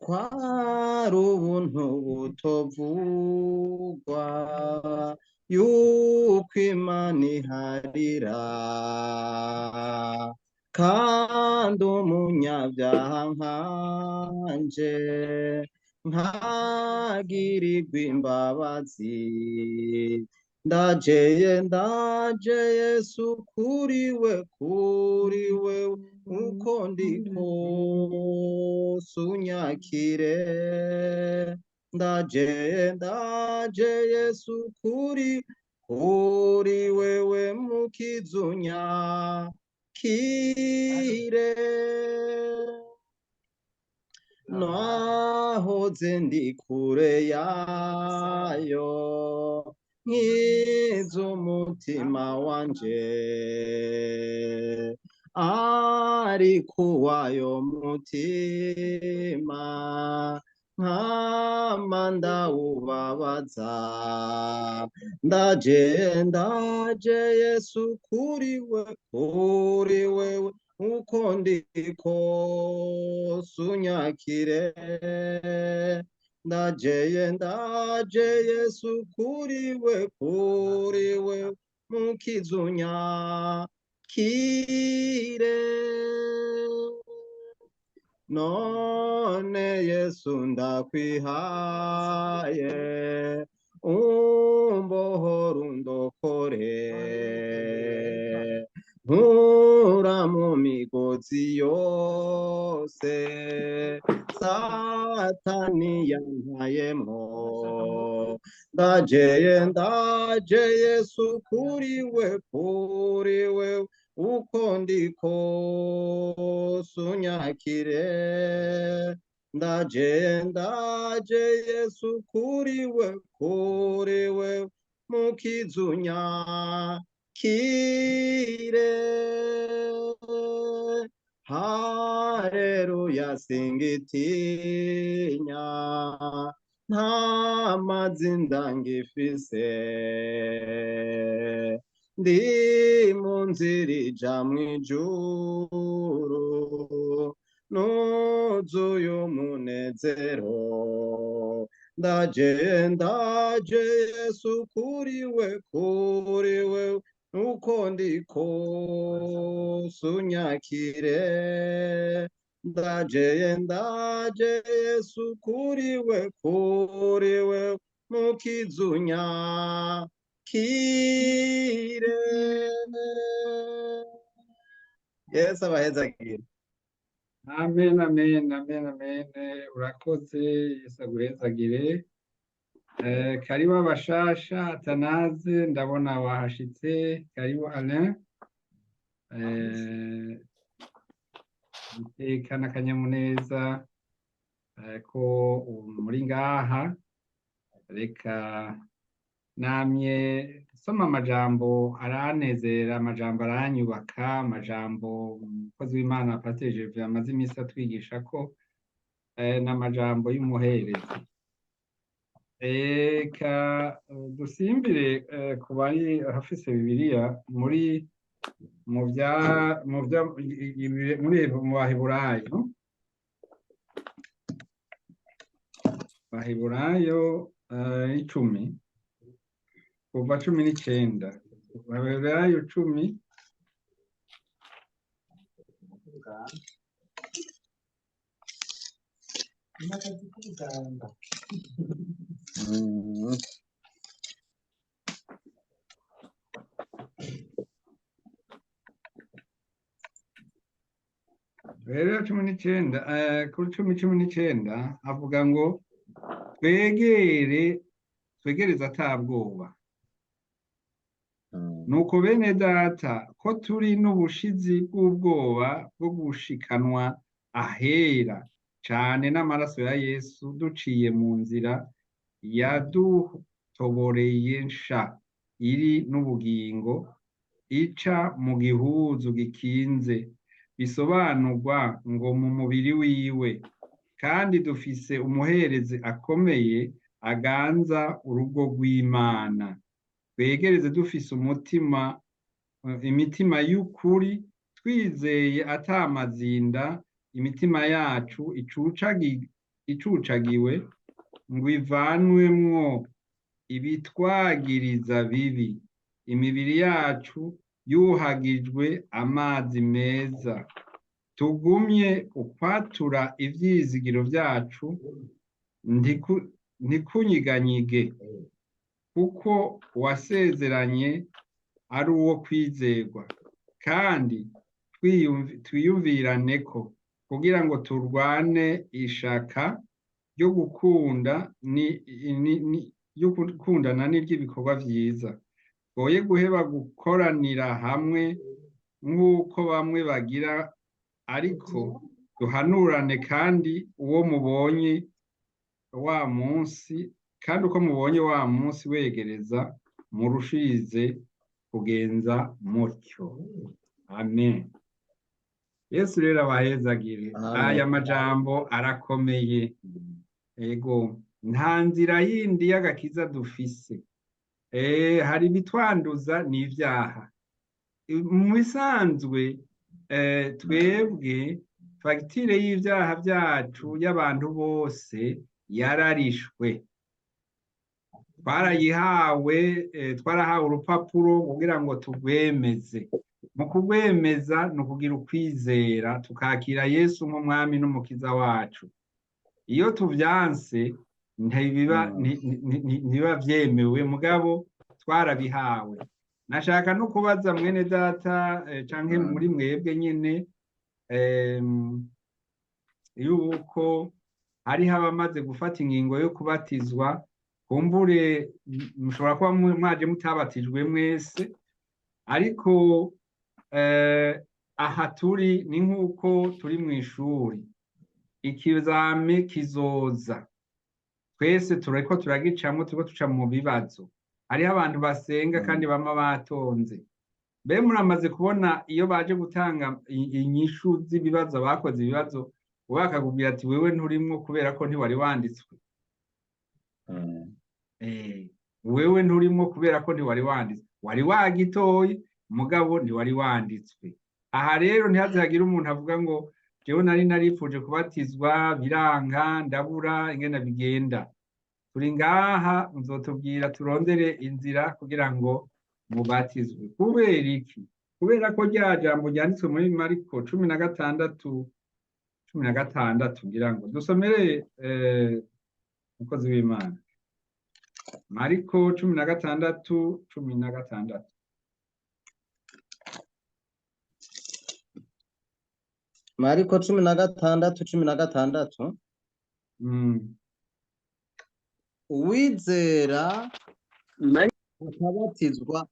kwari ubuntu butovugwa yuko Imana iharira kandi umunyabyaha nkanje nkagirirwa imbabazi. Ndaje Yesu kuri we uko ndi kose unyakire. Ndaje Yesu kuri wewe mukiza unyakire. Nahoze ndi kure yayo nkiza umutima wanje, ariko uwayo mutima nkama ndawubabaza. Ndaje Yesu kuri wewe uko ndi kose unyakire. Ndaje Yesu kuri we mukiza unyakire. None Yesu ndakwihaye, umbohora undokore, nkura mu migozi yose Satani yantayemwo. Ndaje Yesu kuri we uko ndi kose unyakire. Ndaje Yesu kuri we mukiza unyakire. Haleluya singitinya, nta mazinda ngifise, ndi mu nzira ija mw'ijuru nuzuye umunezero. Ndaje Yesu kuri we uko ndi kose unyakire. Ndaje Yesu kuri we mukiza unyakire. Yesu abahezagire. Amen, amen, amen, amen. Urakoze, Yesu aguhezagire. Karibu abashasha, Atanaze, ndabona wahashitse. Karibu Alain. Iteka n'akanyamuneza ko muri ngaha. Reka namye soma amajambo aranezera, amajambo aranyubaka, amajambo umukozi w'Imana Pasteur Gervais amaze iminsi atwigisha ko n'amajambo y'umuherezi. Reka dusimbire ku bari hafise Bibiliya muri mu Baheburayo. Baheburayo 10 kuva 19. Baheburayo 10 Baheburayo 19 kuri 10:19 avuga ngo twegereze atabwoba. Nuko bene data ko turi n'ubushizi bw'ubwoba bwo gushikanwa ahera cane n'amaraso ya Yesu, duciye mu nzira yadutoboreye nsha iri n'ubugingo, ica mu gihuzu gikinze, bisobanurwa ngo mu mubiri wiwe. Kandi dufise umuherezi akomeye aganza urugo rw'Imana. Twegereze dufise imitima y'ukuri, twizeye atamazinda, imitima yacu icucagiwe ngo ivanwemwo ibitwagiriza bibi, imibiri yacu yuhagijwe amazi meza, tugumye ukwatura ivyizigiro vyacu, ntikunyiganyige, kuko wasezeranye ari uwo kwizerwa, kandi twiyumvirane ko kugira ngo turwane ishaka ryo gukundana n'iry'ibikorwa vyiza, twoye guheba gukoranira hamwe nk'uko bamwe bagira, ariko duhanurane, kandi uwo mubonye wa munsi kandi uko mubonye wa munsi wegereza, murushirize kugenza mutyo. Amen. Yesu rero abahezagire. Aya majambo arakomeye. Ego, nta nzira yindi y'agakiza dufise. Hari ibitwanduza n'ivyaha. Mu bisanzwe twebwe fagitire y'ivyaha vyacu y'abantu bose yararishwe. Twarahawe urupapuro kugira ngo tugwemeze. Mu kugwemeza ni ukugira ukwizera, tukakira Yesu nk'umwami n'umukiza wacu. Iyo tuvyanse ntibiba vyemewe, mugabo twarabihawe. Nashaka no kubaza mwene data canke muri mwebwe nyene yuko hariho abamaze gufata ingingo yo kubatizwa, kumbure mushobora kuba mwaje mutabatijwe mwese, ariko aha turi ni nk'uko turi mu ishuri, ikizame kizoza, twese turiko turagicamwo, turiko tuca mu bibazo. Hariho abantu basenga kandi bama batonze. Mbe muramaze kubona iyo baje gutanga inyishu z'ibibazo, bakoze ibibazo, bakakubwira ati wewe nturimwo kubera ko ntiwari wanditswe. Wewe nturimwo kubera ko ntiwari wanditswe, wari wagitoye mugabo ntiwari wanditswe. Aha rero ntihazagire umuntu avuga ngo jewe nari narifuje kubatizwa biranka, ndabura ingene bigenda. Turi ngaha, muzotubwira turondere inzira kugira ngo mubatizwe. Kubera iki? Kubera ko rya jambo ryanditswe muri Mariko 16 ngira ngo dusomere umukozi w'Imana. Mariko 16:16. Mariko 16:16. Uwizera akabatizwa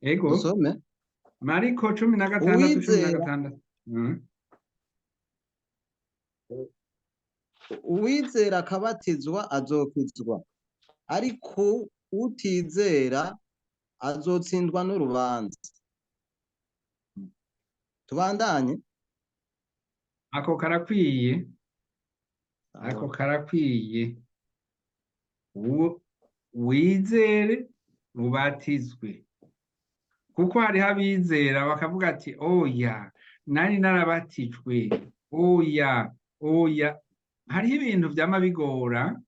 ego usome Mariko 16:16. Uwizera akabatizwa azokizwa, ariko utizera azotsindwa n'urubanza. Tubandanye. Ako karakwiye. Wizere ubatizwe, kuko hariho abizera bakavuga ati oya nari narabatijwe, oya. Hariho ibintu vyama bigora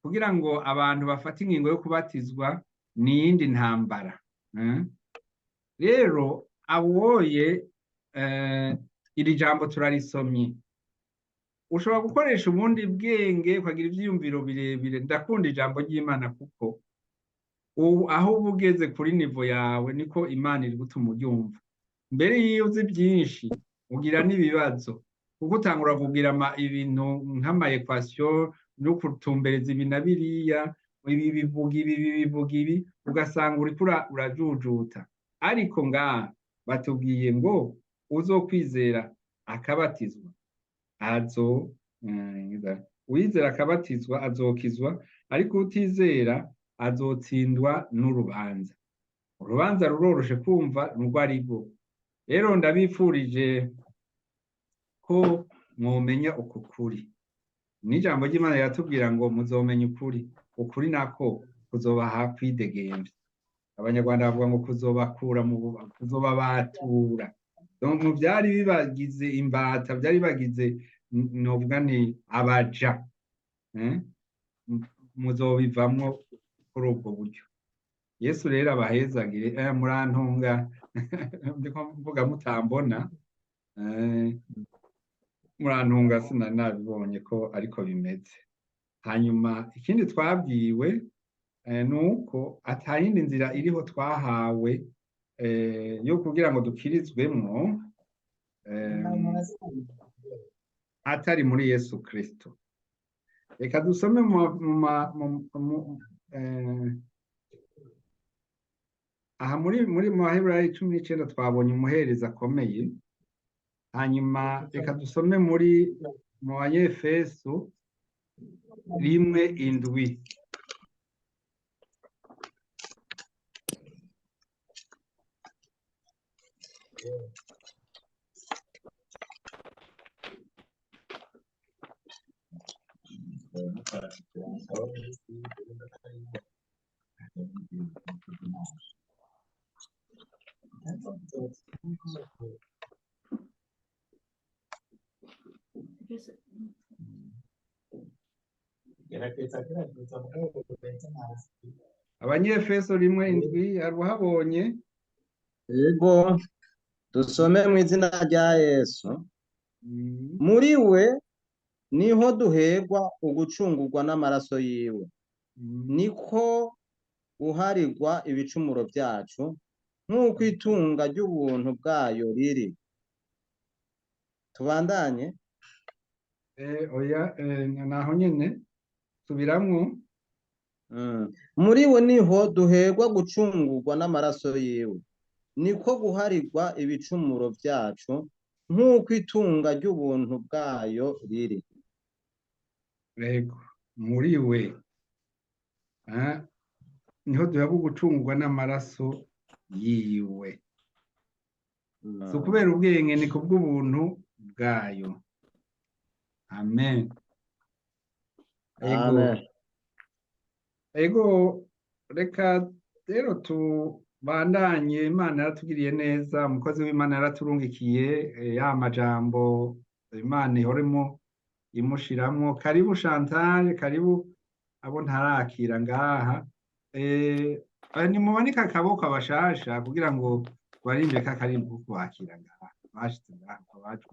kugira ngo abantu bafate ingingo yo kubatizwa, n'iyindi ntambara. Rero awoye iri jambo turarisomye, ushobora gukoresha ubundi bwenge ukagira ivyiyumviro birebire. Ndakunda ijambo ry'Imana, kuko aho uba ugeze kuri nivo yawe niko Imana iri gutuma uryumva. Mbere y'iyo uzi byinshi ugira n'ibibazo, kuko utangura kugira ibintu nk'ama equation no kutumbereza ibi na biriya, ibi bivuga ibi, ugasanga uriko urajujuta. Ariko ngaha batubwiye ngo uzokwizera akabatizwa uwizera akabatizwa azokizwa, ariko utizera azotsindwa n'urubanza. Urubanza ruroroshe kumva nurwo arirwo. Rero ndabifurije ko mwomenya uku kuri. N'ijambo ry'Imana yatubwira ngo muzomenya ukuri nako kuzobaha kwidegemvya. Abanyarwanda bavuga ngo kuzobabatura. donc byari bibagize imbata, byari bibagize novuga ni abaja, eh? Muzobivamwo kuri ubwo buryo. Yesu rero abahezagire, murantunga ndiko mvuga mutambona, murantunga sinari nabibonye ko ariko bimeze. Hanyuma ikindi twabwiwe nuko atayindi nzira iriho twahawe yo kugira ngo dukirizwemwo atari muri Yesu Kristo. Reka dusome aha muri Maheburayo 19 twabonye umuherezi akomeye. Hanyuma reka dusome mu Banyefeso 1:7. Abanyefeso 1:7 aruhabonye. Yego, dusome mu izina rya Yesu. Muri we niho duherwa ugucungurwa n'amaraso yiwe, niko guharirwa ibicumuro byacu, nk'uko itunga ry'ubuntu bwayo riri. Tubandanye. Oya, naho nyene subiramwo. Muri we niho duherwa gucungurwa n'amaraso yiwe, niko guharirwa ibicumuro byacu, nk'uko itunga ry'ubuntu bwayo riri. Rego, muri we niho duherwa gucungurwa n'amaraso yiwe. Si ukubera ubwenge, ni kubw'ubuntu bwayo. Amen. Ego, reka rero tubandanye. Imana yaratugiriye neza, umukozi w'Imana yaraturungikiye ya majambo Imana ihoremo imushiramwo. Karibu Chantal, karibu abo ntarakira ngaha. Nimumanika akaboko abashasha kugira ngo twarimbe kakarimbo ko kubakira ngaha bashitse ngaha abacu.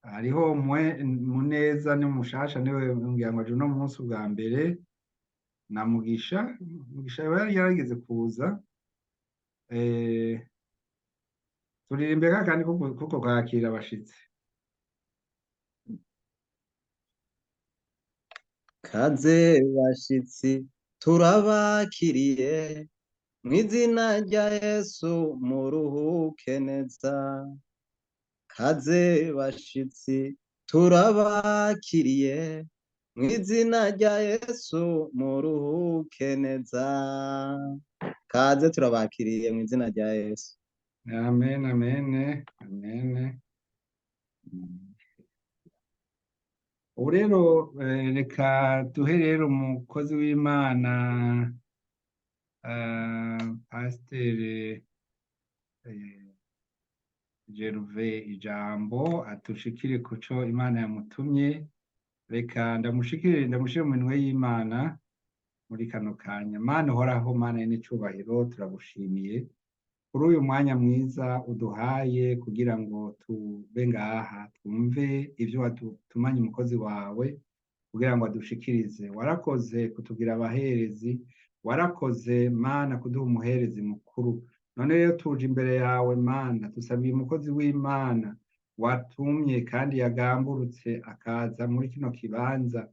hariho Muneza ni mushasha, niwe ngira ngo aje no munsi bwa mbere, na Mugisha yari yarageze kuza. Turirimbe kandi kuko kwakira abashitsi. Kaze bashitsi turabakiriye, mu izina rya Yesu muruhuke neza. Kaze bashitsi turabakiriye, mu izina rya Yesu muruhuke neza. Kaze turabakiriye mu izina rya Yesu. Amen, amen, amen. Ubu rero reka duhe rero umukozi w'Imana Pasteur Gervais ijambo atushikire kuco Imana yamutumye. Reka ndamushire mu minwe y'Imana muri kano kanya. Mana uhoraho, Mana y'icubahiro, turagushimiye kuri uyu mwanya mwiza uduhaye kugira ngo tube ngaha twumve ibyo watumanye umukozi wawe kugira ngo adushikirize. Warakoze kutugira abaherezi, warakoze Mana kuduha umuherezi mukuru. None rero tuje imbere yawe Mana, tusabiye umukozi w'Imana watumye kandi yagamburutse akaza muri kino kibanza.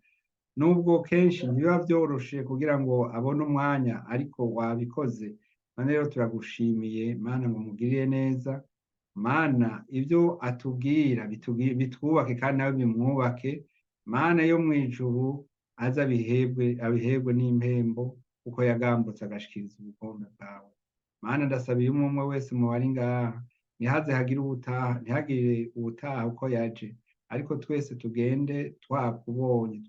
Nubwo kenshi ntibiba byoroshe kugira ngo abone umwanya, ariko wabikoze. None rero turagushimiye Mana ngo mugirire neza. Mana ibyo atubwira bitwubake kandi nawe bimwubake. Mana yo mu ijuru aza abihebwe n'impembo kuko yagambutse agashikiriza ubukombe bwawe. Mana ndasabiye umwe wese mu bari ngaha, ntihagire ubutaha uko yaje, ariko twese tugende twakubonye,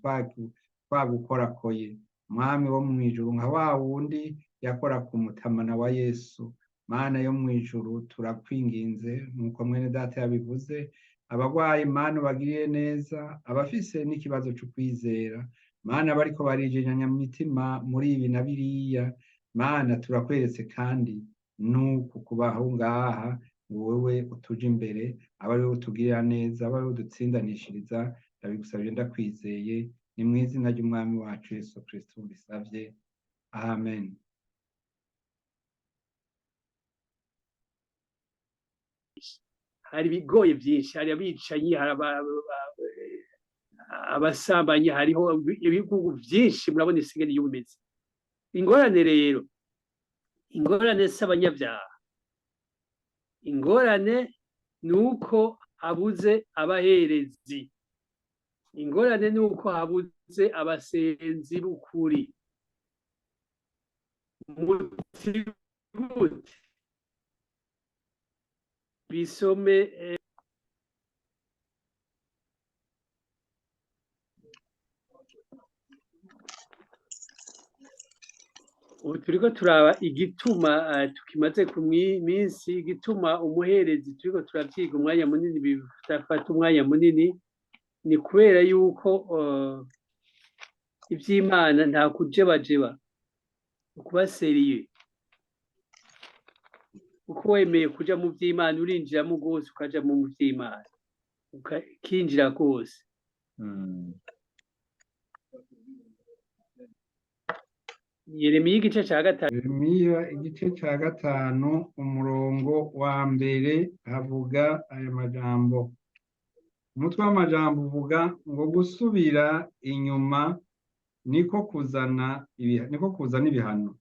twagukorakoye mwami wo mu ijuru nka wa wundi yakora ku mutamana wa Yesu. Mana yo mu ijuru turakwinginze nk'uko mwene data yabivuze, abagwayi Mana bagiriye neza, abafise n'ikibazo cyo kwizera Mana bariko barijejanya mu mitima muri ibi na biriya, Mana turakweretse kandi nuku kubaho ngaha ngo wewe utuje imbere, aba ariwe utugirira neza, aba ariwe udutsindanishiriza. Ndabigusabye ndakwizeye, ni mu izina ry'umwami wacu Yesu Kristo bisavye, amen. Hari ibigoye byinshi, hari abicanyi, hari abasambanyi, hariho ibihugu byinshi murabona isigari y'ubumeze. Ingorane rero, ingorane s'abanyabyaha, ingorane ni uko habuze abaherezi, ingorane ni uko habuze abasenzi b'ukuri. Mutigute bisome ubu turiko turaba igituma tukimaze ku minsi, igituma umuherezi turiko turavyiga umwanya munini, bifata umwanya munini, ni kubera yuko ivy'Imana nta kujebajeba, ukuba seriye. Uko wemeye kuja mu vy'Imana urinjiramo rwose, ukaja mu vy'Imana ukinjira rwose. Yeremiya igice ca gatanu. Yeremiya igice ca gatanu umurongo wa mbere havuga aya majambo. Umutwe w'amajambo uvuga ngo gusubira inyuma niko kuzana ibihano.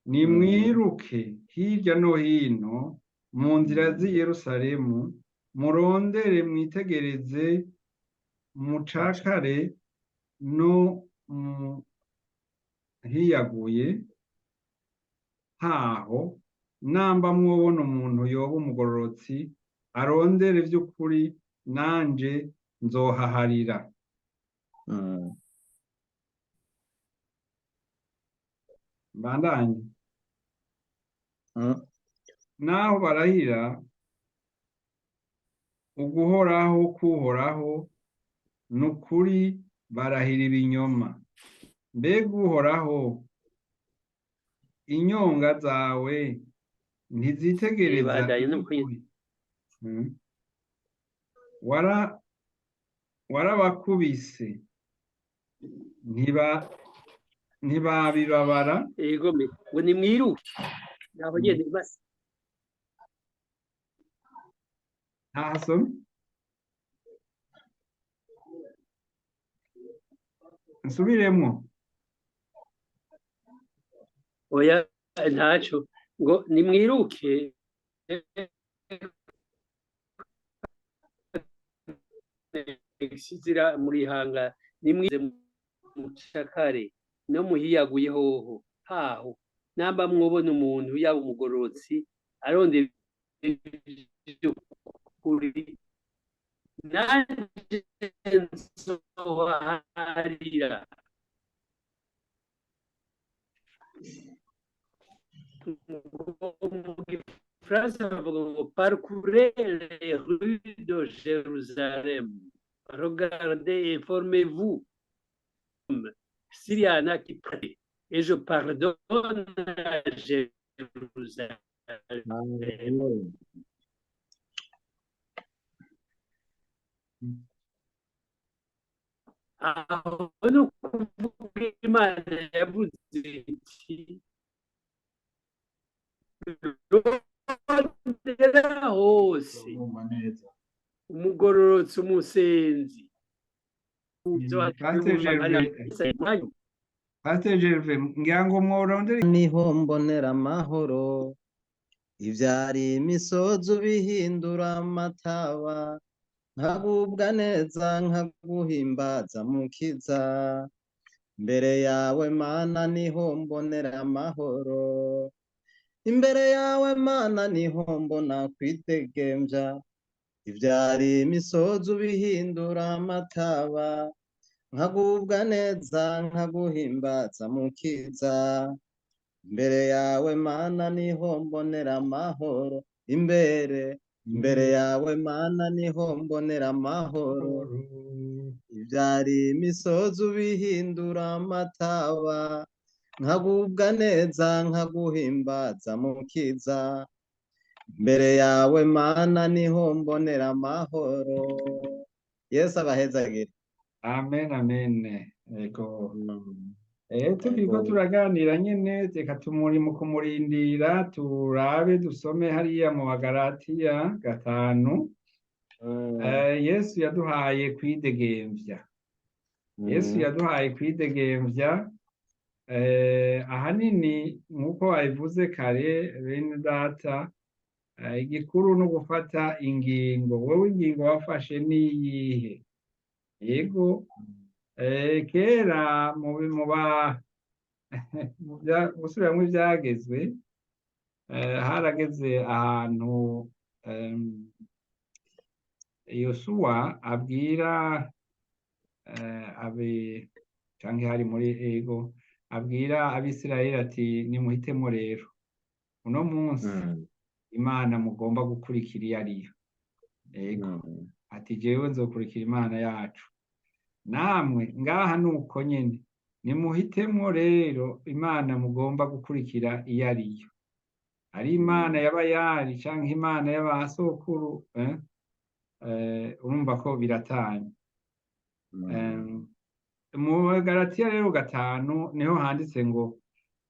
Nimwiruke hirya no hino mu nzira z'i Yerusalemu, murondere mwitegereze, mucakare no hiyaguye haho, namba mwobona umuntu yoba umugororotsi, arondere vy'ukuri, nanje nzohaharira. Bandanye. Naho barahira uguhoraho kuhoraho, nukuri barahira ibinyoma. Mbega uhoraho, inyonga zawe ntizitegereza ukuri. Warabakubise ntibabibabara. Ego me ngo nimwiruke naho nyene basi. Ntasome nsubiremwo. Oya ntaco, ngo nimwiruke sizira muri hanga, nimwize mucakare no muhiyaguye hoho haho, namba mwobona umuntu yaba umugororotsi arondera ivy'ukuri, nanje nzohaharira. France bavuga ngo parcourez les rues de Jérusalem, regardez et formez-vous s'il y en a qui prient, et je pardonne à Jérusalem. Aho ni ukuvuga Imana yavuze iti rondera hose umugororotsi, umusenzi. Pasteur Gervais, ngira ngo mworondere niho mbonera amahoro, ivyari imisozi ubihindura amataba, nkagubwa neza nkaguhimbaza mukiza. Mbere yawe Mana niho mbonera amahoro, imbere yawe Mana niho mbona kwidegemvya. Ivyari imisozi ubihindura amataba, nkagubwa neza nkaguhimbaza mukiza imbere yawe mana niho mbonera amahoro imbere yawe mana niho mbonera amahoro ivyari imisozi ubihindura amataba nkagubwa neza nkaguhimbaza mukiza imbere yawe mana niho mbonera amahoro. Yesu abahezagire. Amen, amen. Ego. Turiko turaganira nyene reka mu kumurindira turabe dusome hariya mu Bagalatiya 5. Yesu yaduhaye kwidegemvya. Yesu yaduhaye kwidegemvya ahanini nkuko wabivuze kare bene data, igikuru no gufata ingingo. Wowe ingingo wafashe niyihe? Yego, kera gusubiramwo ivyagezwe, harageze ahantu Yosuwa abwira canke hari muri abwira abisirayeli ati nimuhitemo rero uno munsi imana mugomba gukurikira iyo ariyo. Yego, ati jewe nzokurikira imana yacu, namwe ngaha nuko nyene nimuhitemo rero imana mugomba gukurikira iyo ariyo, ari imana y'abayari canke imana y'abasokuru. Urumva ko biratanye. Mu Galatiya rero 5 niho handitse ngo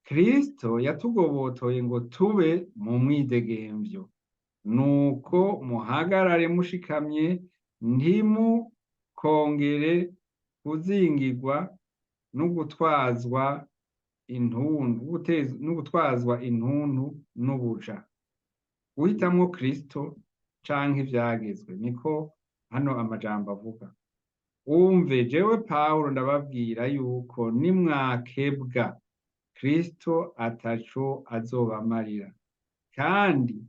Kristo yatugobotoye ngo tube mu mwidegemvyo, nuko muhagarare mushikamye ntimukongere kuzingirwa no gutwazwa intuntu n'ubuja. Guhitamwo Kristo canke ivyagezwe, niko hano amajambo avuga. Umve jewe Pawulo ndababwira yuko nimwakebwa Kristo ataco azobamarira, kandi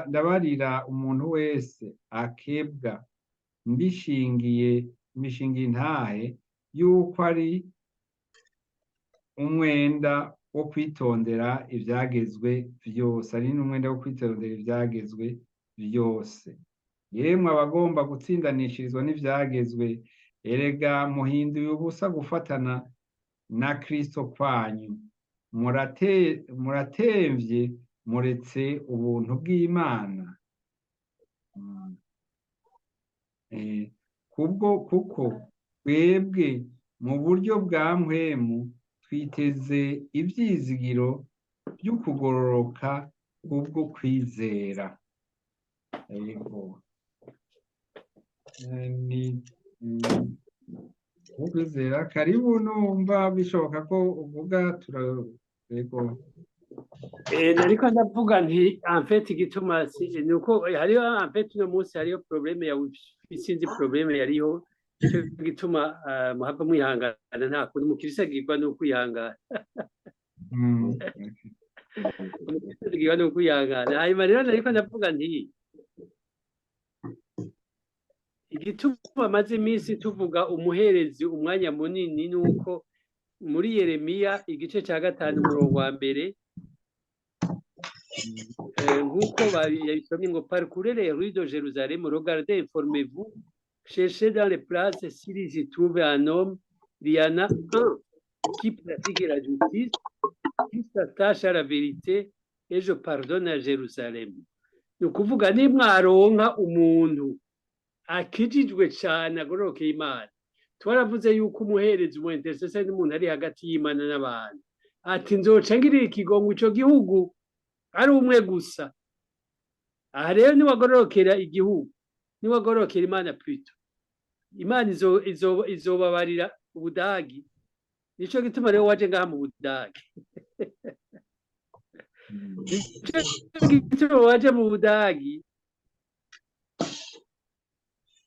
ndabarira umuntu wese akebwa mbishingiye intahe yuko ari umwenda wo kwitondera ivyagezwe vyose, ari n'umwenda wo kwitondera ivyagezwe vyose. Yemwe abagomba gutsindanishirizwa n'ivyagezwe, erega muhinduye ubusa gufatana na Kristo kwanyu, muratemvye muretse ubuntu bw'Imana. Kuko twebwe mu buryo bwa mpwemu twiteze ivyizigiro vy'ukugororoka kubwo kwizera. Yego, ukwizera. Karibu, numva bishoboka ko uvuga. Yego, nariko ndavuga nti en igituma nuko hariho en uno munsi hariho probleme ya sinzi probleme yariho, ico gituma muhava mwihangana, nta kundi umukirisa agirwa no kwihangana. Umukirisa agirwa no kwihangana. Hanyuma rero nariko ndavuga nti igituma amaze iminsi tuvuga umuherezi umwanya munini nuko muri Yeremiya igice ca 5 umurongo wa mbere, nk'uko yabisomye ngo parcourez les rues de Jérusalem, regardez, informez-vous, cherchez dans les places s'il y trouve un homme, il y en a un qui pratique la justice, qui s'attache à la vérité, et je pardonne à Jérusalem. Ni ukuvuga nimwaronka umuntu akijijwe cyane agororokeye Imana. Twaravuze yuko umuherezi mu intercessor n'umuntu ari hagati y'Imana n'abantu, ati nzoca ngirira ikigongo ico gihugu ari umwe gusa. Aha rero niwagororokera igihugu, niwagororokera Imana plutôt, Imana izobabarira Ubudagi. Nico gituma rero waje ngaha mu Budagi. Nico gituma waje mu Budagi.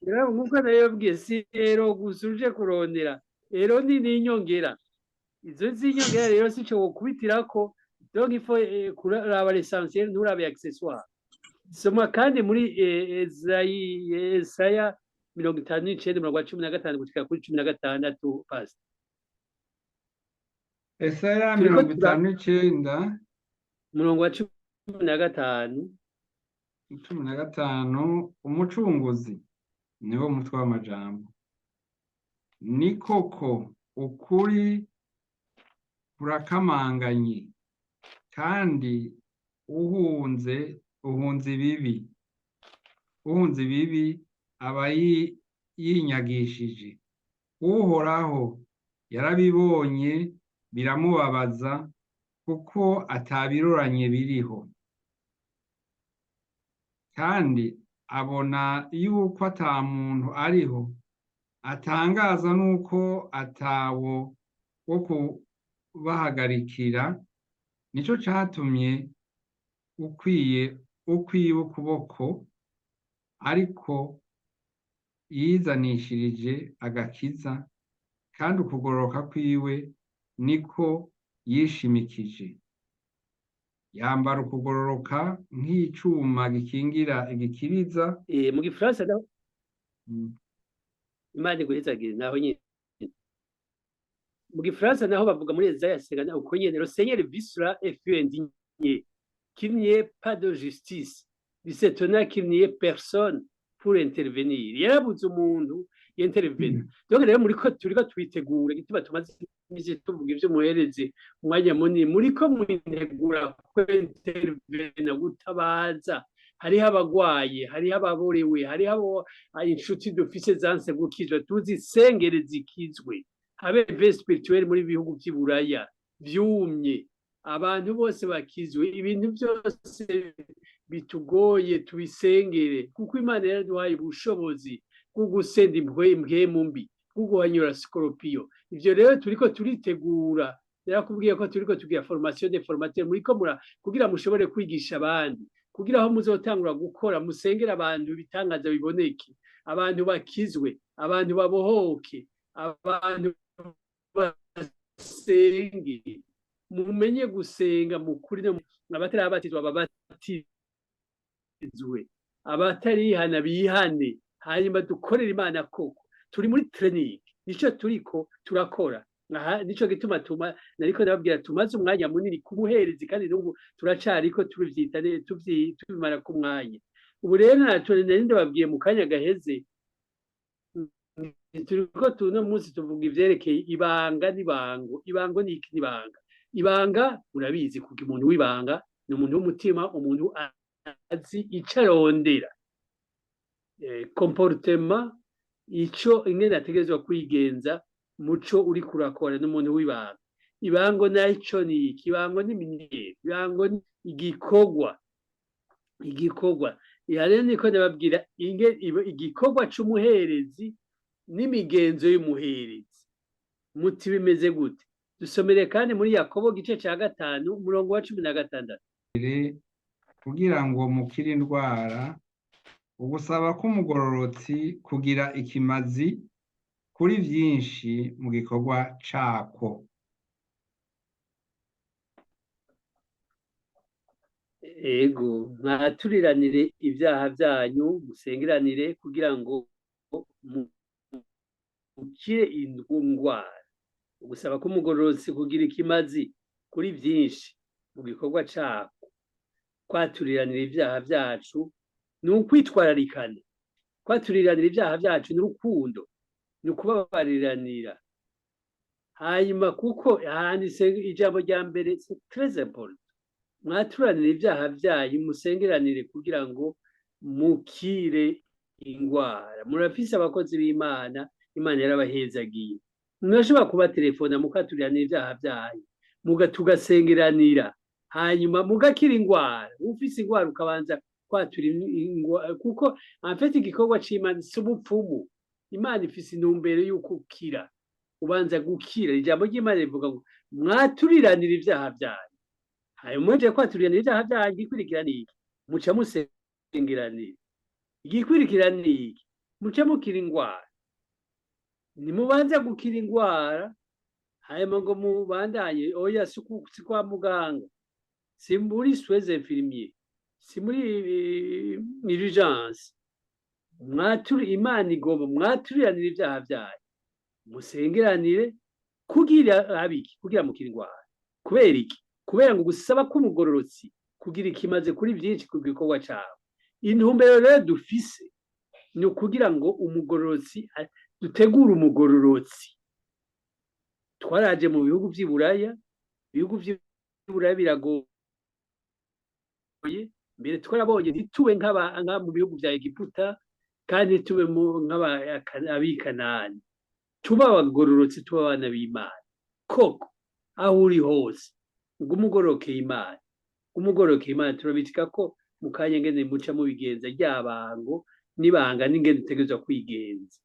Rero nkuko nayobwiye, si rero gusa uje kurondera, rero ni inyongera. Izo zinyongera rero sico wokubitirako, donc il faut kuraba l'essentiel, nturabe accessoire. Soma kandi muri Esaya 59 umurongo wa 15 gushika kuri 16 pasi. Esaya Turiko 59 umurongo wa 15 15 umucunguzi niwo mutwe w'amajambo. Ni koko ukuri kurakamanganye kandi uhunze ibibi aba yinyagishije. Uhoraho yarabibonye biramubabaza kuko atabiroranye biriho, kandi abona yuko ata muntu ariho. Atangaza nuko atawo wo kubahagarikira. Nico catumye ukwiye ukuboko, ariko yizanishirije agakiza, kandi ukugororoka kwiwe niko yishimikije. Yambara ukugororoka nk'icuma gikingira igikiriza. mu Gifaransa naho Imana iguhezagire naho nyine. Mu Gifaransa naho bavuga muri Yesaya sengana uko nyene le Seigneur vivra et fut indigné qu'il n'y ait pas de justice. Il s'étonna qu'il n'y ait personne pour intervenir. Yarabuze umuntu y'intervenir. Donc rero turiko twitegura gituma tumaze imisi tuvuga ivyo muherezi umwanya munini muriko mwitegura ko intervenir gutabaza. Hariho abagwaye, hariho ababorewe, hariho inshuti dufise zanse gukizwa, tuzisengere zikizwe. Habe ve spirituel muri bihugu by'Iburaya byumye, abantu bose bakizwe, ibintu byose bitugoye tubisengere, kuko Imana yaraduhaye ubushobozi bwo gusenda impwemu mbi, bwo guhanyura scorpion. Ivyo rero turiko turitegura. Yarakubwiye ko turiko tugira formation de formateur muriko kugira mushobore kwigisha abandi, kugira aho muzotangura gukora musengera abantu ibitangaza biboneke, abantu bakizwe, abantu babohoke, abantu basenge, mumenye gusenga mukuri. Abatarabatizwa babatizwe, abatarihana bihane, hanyuma dukorera Imana koko. Turi muri training, nico turiko turakora. Nico gituma nariko ndababwira tumaze umwanya munini kumuherezi, kandi n'ubu turacariko tuvyitane tubimara ku mwanya. Ubu rero nari ndababwiye mu kanya gaheze, turiko tuno munsi tuvuga ivyerekeye ibanga n'ibango. Ibango ni iki? N'ibanga. Ibanga urabizi, kuko umuntu w'ibanga ni umuntu w'umutima, umuntu azi ico arondera, comportement, ico ingene ategerezwa kwigenza muco uri kurakora n'umuntu w'ibanga. Ibango naco ni iki? Ibango ni minere, ibango ni igikorwa. Rero niko ndababwira igikorwa c'umuherezi n'imigenzo y'umuherezi muti bimeze gute. Dusomere kandi muri Yakobo gice ca 5 umurongo wa 16. Kugira ngo mukire indwara, ugusaba k'umugororotsi kugira ikimazi kuri vyinshi mu gikorwa cako. Ego, mwaturiranire ivyaha vyanyu, musengeranire kugira ngo mukire indwara. Ugusaba k'umugororotsi kugira ikimazi kuri vyinshi mu gikorwa cako. Kwaturiranira ivyaha vyacu ni ukwitwararikana. Kwaturiranira ivyaha vyacu ni urukundo, ni ukubabariranira. Hanyuma kuko handitse ijambo rya mbere, c'est très important. Mwaturanire ivyaha vyanyu, musengeranire kugira ngo mukire ingwara. Murafise abakozi b'Imana, Imana yarabahezagiye. Mwashobora kuba telefona mukaturiranira ivyaha vyanyu, tugasengeranira, hanyuma mugakira ingwara. Ufise ingwara ukabanza kwatura ingwara, kuko amfite igikorwa c'Imana si ubupfumu. Imana ifise intumbero y'uko ukira, ubanza gukira. Ijambo ry'Imana rivuga ngo mwaturiranira ivyaha vyanyu. Hanyuma mweje kwaturiranira ivyaha vyanyu, igikurikira ni iki? Muca musengeranira. Igikurikira ni iki? Muca mukira ingwara. Nimubanza gukira ingwara, hanyuma ngo mubandanye. Oya, si kwa muganga, si muri soins infirmiers, si muri urgence. Imana igomba mwaturiranire ibyaha byayo, musengeranire kugira abiki, kugira mukira indwara. Kubera iki? Kubera ngo gusaba k'umugororotsi kugira ikimaze kuri byinshi ku gikorwa cyawe. Intumbero rero dufise ni ukugira ngo umugororotsi dutegure umugororotsi. Twaraje mu bihugu by'iburaya, ibihugu by'iburaya biragoye, mbere twarabonye ntitube nka mu bihugu bya Egiputa kandi tube nk'abikanani, tuba abagororotsi, tuba abana b'Imana. Koko aho uri hose ngo umugorokeye Imana, umugorokeye Imana, turabitika ko mu kanya ngene muca mubigenza ryabango n'ibanga n'ingene dutegerezwa kwigenza,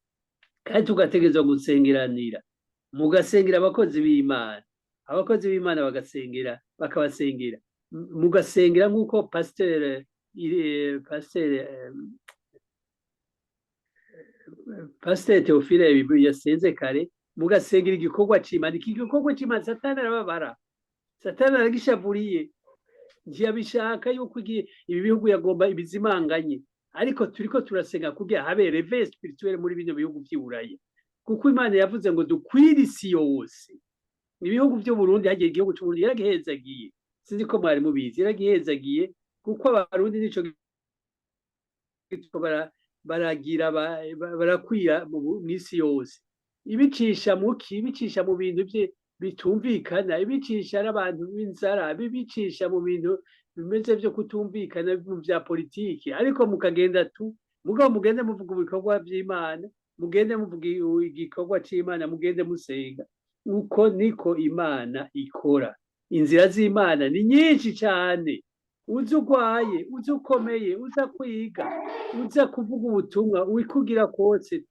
kandi tugategerezwa gusengeranira, mugasengera abakozi b'Imana, abakozi b'Imana bakabasengera, mugasengera nk'uko Pasteur Theophile yasenze kare, mugasengera igikorwa c'Imana. Iki gikorwa c'Imana Satani arababara, Satani aragishavuriye, ntiyabishaka yuko ibi bihugu yagomba ibizimanganye, ariko turiko turasenga kugira habe réveil spirituel muri bino bihugu by'iburaya, kuko Imana yavuze ngo dukwire isi yose. Ibihugu by'u Burundi, hagiye igihugu cy'u Burundi yaragihezagiye, sinzi ko mwari mubizi, yaragihezagiye kuko abarundi nico baragira barakwira mu isi yose, ibicisha mu bintu bitumvikana, ibicisha n'abantu b'inzara, bibicisha mu bintu bimeze byo kutumvikana mu bya politiki. Ariko mukagenda mugabo mugende muvuga ibikorwa by'Imana, mugende muvuga igikorwa c'Imana, mugende musenga. Uko niko Imana ikora. Inzira z'Imana ni nyinshi cyane. Uza urwaye, uza ukomeye, uza kwiga, uza kuvuga ubutumwa, wikugira kose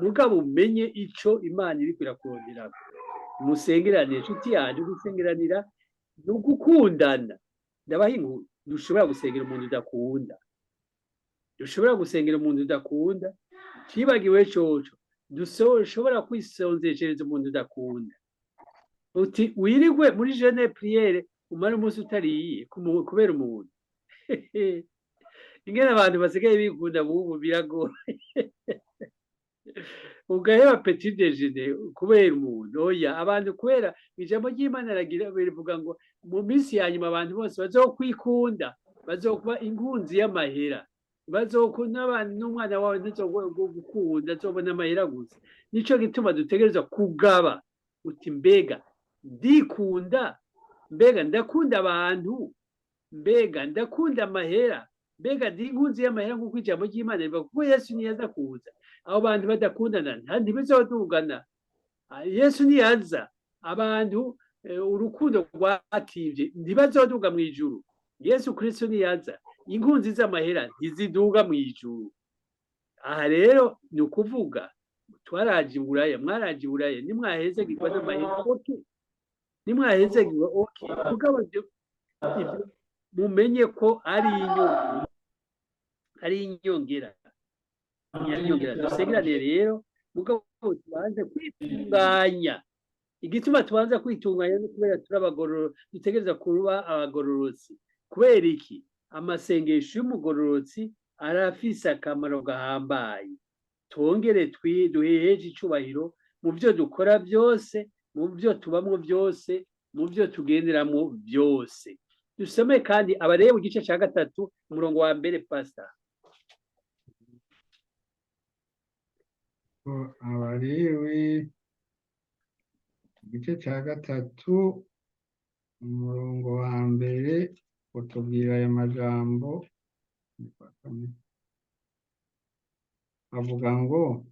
mugabo umenye ico Imana iriko irakurondera. Musengeranire, inshuti yanjye, gusengeranira ni ugukundana. Ndabaha inkuru, dushobora gusengera umuntu udakunda, dushobora gusengera umuntu udakunda, cibagiwe coco, dushobora kwisonzeshereza umuntu udakunda. Uti wirigwe muri jeune priere umara umunsi utariye kubera umuntu. Ingene abantu basigaye bikunda bubu biragoye. Ugaheba petit déjeuner kubera umuntu. Oya, abantu kubera ijambo ry'Imana rivuga ngo mu minsi ya nyuma abantu bose bazokwikunda, bazokuba inkunzi y'amahera, bazokunda abantu, n'umwana wawe ntazogukunda, azobona amahera gusa. Nico gituma dutegerezwa kugaba, uti mbega ndikunda, mbega ndakunda abantu, mbega ndakunda amahera, mbega ndi inkunzi y'amahera nk'uko ijambo ry'Imana rivuga, kuko Yesu niyaza kuza abo bantu badakundana ntibizodugana. Yesu niyaza abantu urukundo rwativye ntibazoduga mu ijuru. Yesu Kristo niyaza inkunzi z'amahera ntiziduga mu ijuru. Aha rero ni ukuvuga twaraje iburaya, mwaraje iburaya, nimwahezegirwa n'amahera, okay, nimwahezegirwa, okay, mugabo ibyo mumenye ko ari inyongera. Dusengerane rero, mugabo tubanze kwitunganya. Igituma tubanza kwitunganya no kubera dutegereza kuba abagororotsi. Kubera iki? Amasengesho y'umugororotsi arafise akamaro gahambaye. Twongere duheheje icubahiro mu byo dukora byose, mu byo tubamwo byose, mu byo tugenderamo byose. Dusome kandi Abalewi igice cya 3 umurongo wa mbere, Pastor. Abalewi igice cya 3 umurongo wa mbere utubwira aya majambo. Avuga ngo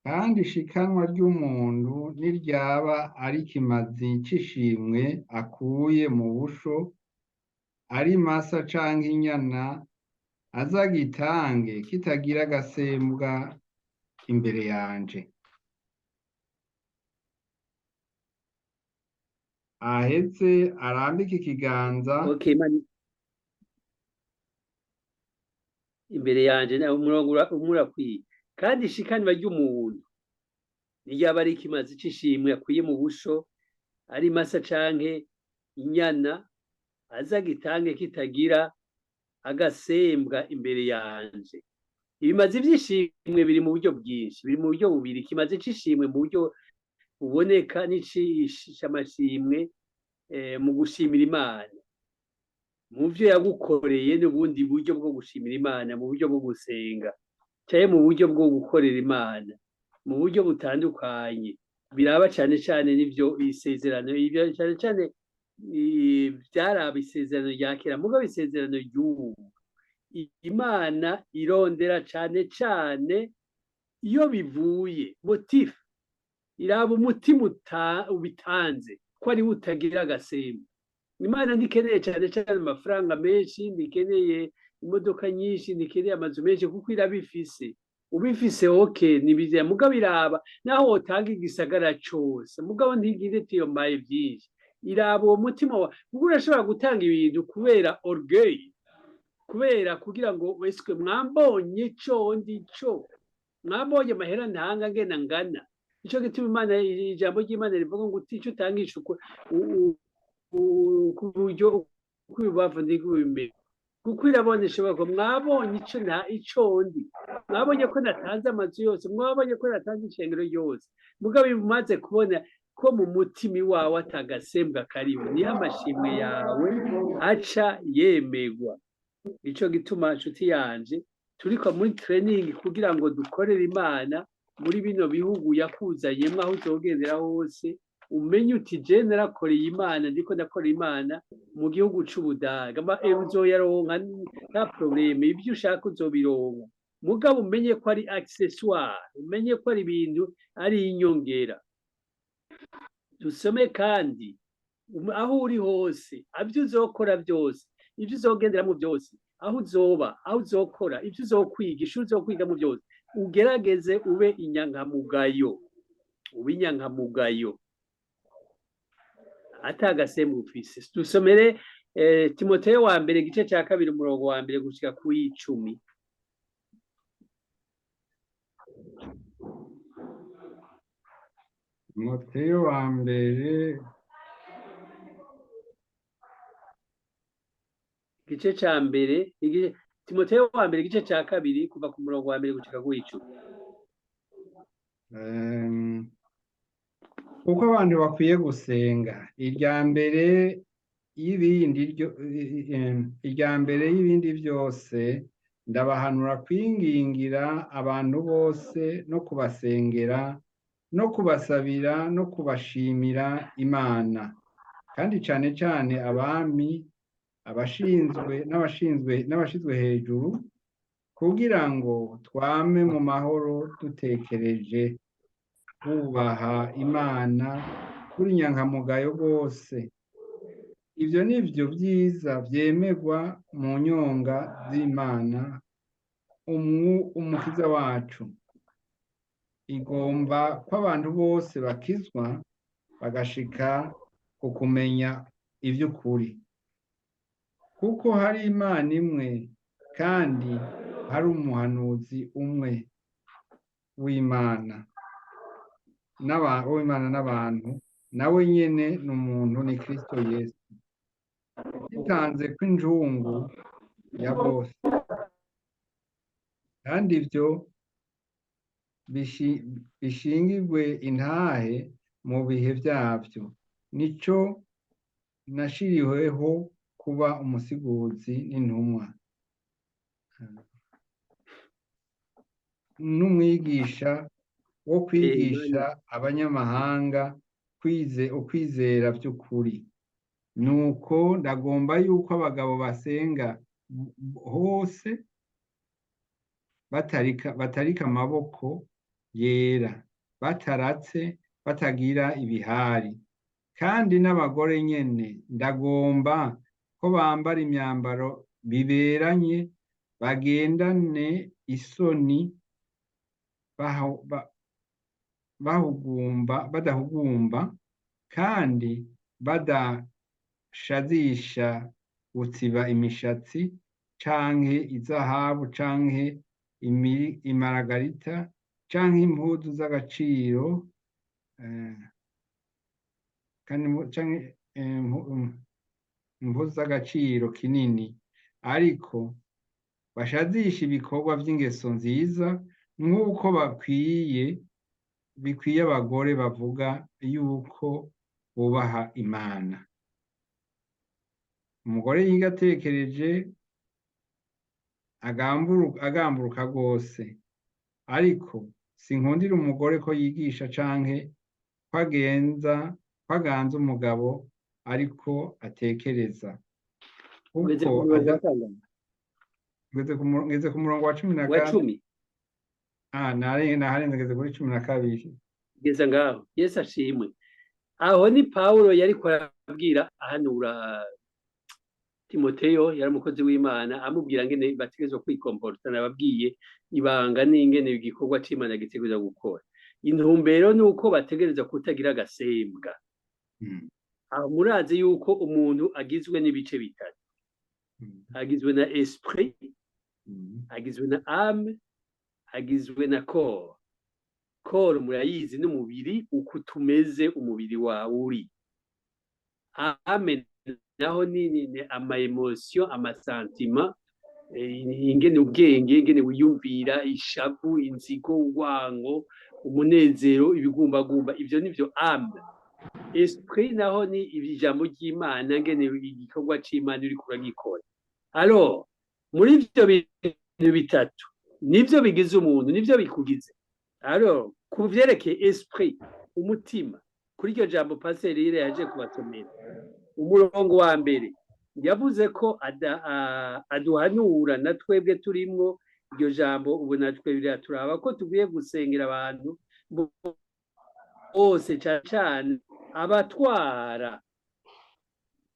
kandi ishikanwa ry'umuntu niryaba ari kimazi c'ishimwe akuye mu busho, ari masa canke inyana, azagitange kitagira agasembwa imbere yanje. Ahetse arambike ikiganza. Okay, imbere yanje na umurongo umurakwiye. Kandi ishikanwa ry'umuntu niryaba ari kimazi c'ishimwe akuye mu busho, ari masa canke inyana, azagitange kitagira agasembwa imbere yanje. ibimazi by'ishimwe biri mu buryo bwinshi, biri mu buryo bubiri. Ikimazi c'ishimwe mu buryo buboneka n'ic'amashimwe mu gushimira Imana, mu byo yagukoreye n'ubundi buryo bwo gushimira Imana, mu buryo bwo gusenga cyangwa mu buryo bwo gukorera Imana, mu buryo butandukanye. Biraba cyane cyane n'ibyo isezerano, ibyo cyane cyane byaraba isezerano rya kera, mugabo isezerano ry'ubu Imana irondera cyane cyane iyo bivuye motifu, iraba umutima ubitanze ko ari utagira agasembo. Imana ntikeneye cyane cyane amafaranga menshi, ntikeneye imodoka nyinshi, ntikeneye amazu menshi, kuko irabifise. Ubifise okay, nibizeye, mugabo iraba naho wotanga igisagara cyose, mugabo ntigire tiyomaye byinshi. Iraba uwo mutima wa, kuko urashobora gutanga ibintu kubera orgueil, kubera kugira ngo weswe mwambonye cyo ndico, mwambonye amahera ntanga ngena ngana. Ico gituma Imana, ijambo ry'Imana rivuga ngo utico utangisha ku buryo kwibavu ndigubimera, kuko irabonesha bako mwabonye ico nta icondi, mwabonye ko natanze amazu yose, mwabonye ko natanze ishengero yose, mugabo bimaze kubona ko mu mutima wawe atagasembwa kariho, niho amashimwe yawe aca yemegwa. Ico gituma nshuti yanje turiko muri training kugira ngo dukorere Imana muri bino bihugu yakuzanyemo, aho uzogendera hose umenye uti je narakoreye Imana, ndiko ndakorera Imana mu gihugu c'Ubudaga, uzoyaronka nta probleme, ibyo ushaka uzobironka, mugabo umenye ko ari accessoire, umenye ko ari ibintu ari inyongera. Dusome kandi aho uri hose, abyo uzokora byose, ibyo uzogenderamo byose, aho uzoba, aho uzokora, ibyo uzokwigisha, uzokwigamo byose, ugerageze ube inyankamugayo, ube inyankamugayo atagasembu ufise. Dusomere Timoteyo wa mbere igice cya 2 umurongo wa mbere gushika ku 10. Timoteyo wa mbere igice cya mbere, Timoteyo wa mbere igice cya 2 kuva ku murongo wa mbere gushika ku 10. Uko abantu bakwiye gusenga, irya mbere y'ibindi byose ndabahanura kwingingira abantu bose no kubasengera no kubasabira no kubashimira Imana, kandi cyane cyane abami, n'abashinzwe hejuru, kugira ngo twame mu mahoro dutekereje kubaha Imana kuri nyankamugayo bose. Ibyo ni byo byiza byemegwa mu nyonga z'Imana umukiza wacu. Igomba ko abantu bose bakizwa bagashika ku kumenya iby'ukuri, kuko hari Imana imwe kandi hari umuhanuzi umwe w'Imana n'abantu, nawe nyene n'umuntu, ni Kristo Yesu, yitanze kw'injungu ya bose. Kandi ibyo bishingirwe intahe mu bihe byabyo. Nico nashiriweho kuba umusiguzi n'intumwa n'umwigisha wo kwigisha abanyamahanga ukwizera by'ukuri. Nuko ndagomba yuko abagabo basenga hose batarika amaboko yera, bataratse, batagira ibihari. Kandi n'abagore nyene ndagomba ko bambara imyambaro biberanye, bagendane isoni, badahugumba, kandi badashazisha gutsiba imishatsi canke izahabu canke imaragarita canke impuzu z'agaciro, canke impuzu z'agaciro kinini, ariko bashadisha ibikorwa by'ingeso nziza nk'uko bikwiye abagore bavuga yuko bubaha Imana. Umugore yiga atekereje agamburuka rwose, ariko sinkundira umugore ko yigisha canke kwaganza umugabo ariko atekereza. ugeze ku murongo wa kangahe? Ngeze ku murongo wa cumi na wa kane. 10 naharenze ngeze kuri 12. geza ngaho. Yesu ashimwe. Aho ni Pawulo yariko arabwira ahanura Timoteyo, yari umukozi w'Imana, amubwira ngene bategerezwa kwikomporta, nababwiye ibanga n'ingene igikorwa c'Imana gitegerezwa gukora. Intumbero nuko bategereza kutagira agasembwa. Aho murazi yuko umuntu agizwe n'ibice bitatu. Agizwe na esprit, agizwe na âme, agizwe na corps. Corps murayizi n'umubiri uko tumeze, umubiri wawe uri. Âme naho ni ama emotion, ama sentiment, ingene ubwenge, ingene wiyumvira, ishavu, inzigo, urwango, umunezero, ibigumbagumba, ivyo nivyo âme. Esprit naho ni ijambo ry'Imana, ngene igikorwa c'Imana uri kuragikora. Alors, muri ivyo bintu bitatu nivyo bigize umuntu, nivyo bikugize. Alors, ku vyerekeye esprit, umutima, kuri iryo jambo Pasteur Gervais yaje kubasomera, umurongo wa mbere yavuze ko aduhanura na twebwe turimwo iryo jambo. Ubu natwe biraturaba ko tugiye gusengera abantu bose, cyane abatwara,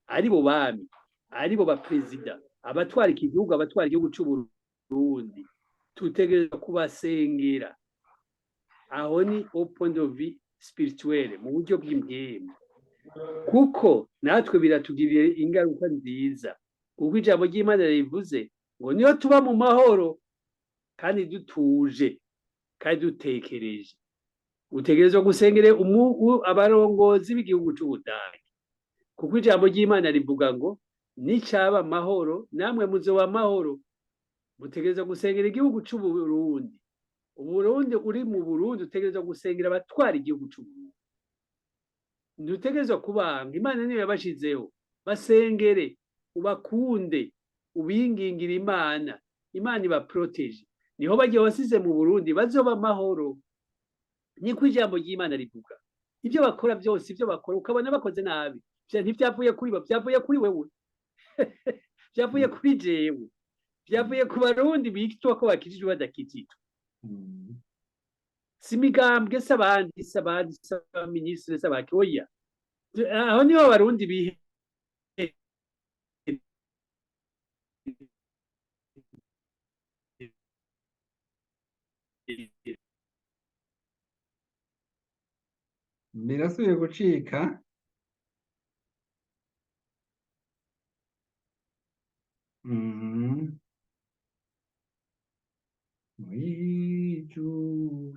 ari bo bami, ari bo baperezida, abatwara igihugu, abatwara igihugu cy'u Burundi, tutegereza kubasengera. Aho ni au point de vue spirituel, mu buryo bw'impemu, kuko natwe biratugirira ingaruka nziza, kuko ijambo ry'Imana rivuze ngo niyo tuba mu mahoro kandi dutuje kandi dutekereje. Utegerezwa gusengera abarongozi b'igihugu cy'Ubudage, kuko ijambo ry'Imana rivuga ngo nicaba amahoro namwe muzoba amahoro. Mutegerezwa gusengera igihugu cy'u Burundi. Uburundi uri mu Burundi utegerezwa gusengera abatwara igihugu cy'u Burundi. Ntutegerezwa kubanga, Imana niyo yabashizeho. Basengere, ubakunde, ubingingira Imana, Imana ibaproteje. Niho bagiye wasize mu Burundi bazoba amahoro. Niko ijambo ry'Imana rivuga. Ibyo bakora byose, ibyo bakora ukabona bakoze nabi, ntivyavuye kuri bo, vyavuye kuri wewe. Vyavuye kuri jewe, vyavuye ku Barundi bitwa ko bakijijwe badakijijwe. Simigambwe s'abandi, s'abaminisitiri, s'abakoya. Aho niho Abarundi bihe Birasubiye gucika.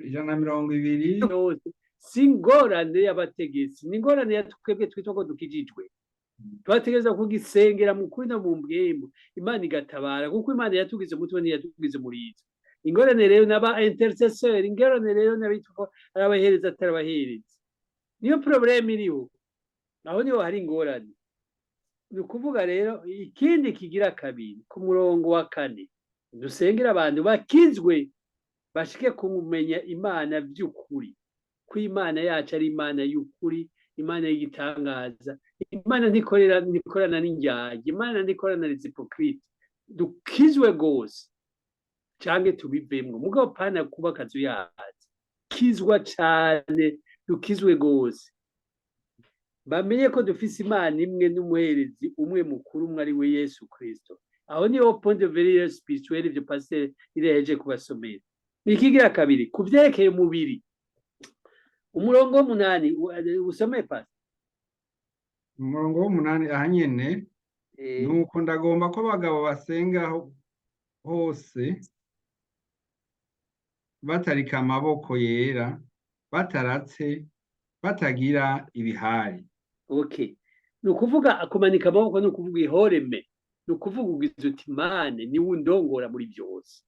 Ijana na 20. si ingorane y'abategetsi, ni ingorane ya twebwe twitwa ko dukijijwe. Twategereza kugisengera mu kuri no mu mbwembo, Imana igatabara, kuko Imana yatugize umutwe ntiyatugize murizo. Ingorane rero n'aba intercesseur, ingorane rero n'abitwa arabahereza atarabahereza. Niyo problème iriho. Aho niho hari ingorane. Ni ukuvuga rero ikindi kigira kabiri ku murongo wa 4, dusengera abantu bakizwe bashike kumumenya Imana by'ukuri, ko Imana yacu ari Imana y'ukuri, Imana y'igitangaza. Imana ntikorana n'indyarya, Imana ntikorana n'izipokirite. Dukizwe gose canke tubivemwo, mugabo pana kuba akazu yacu, kizwa cane, dukizwe gose. Bamenye ko dufise Imana imwe n'umuherezi umwe mukuru, umwe ari we Yesu Kristo. Aho ni au point de vue spirituel, ivyo Pasteur ireje kubasomera. Nikigira kabiri kuvyerekeye umubiri, umurongo w'umunani usome Pasteur. Umurongo w'umunani aha nyene nuko ndagomba ko abagabo basengaho hose batarika amaboko yera, bataratse, batagira ibihari. Okay. Nukuvuga akumanika amaboko, nukuvuga ihoreme, ni ukuvuga ugize uti mane niwe undongora muri byose,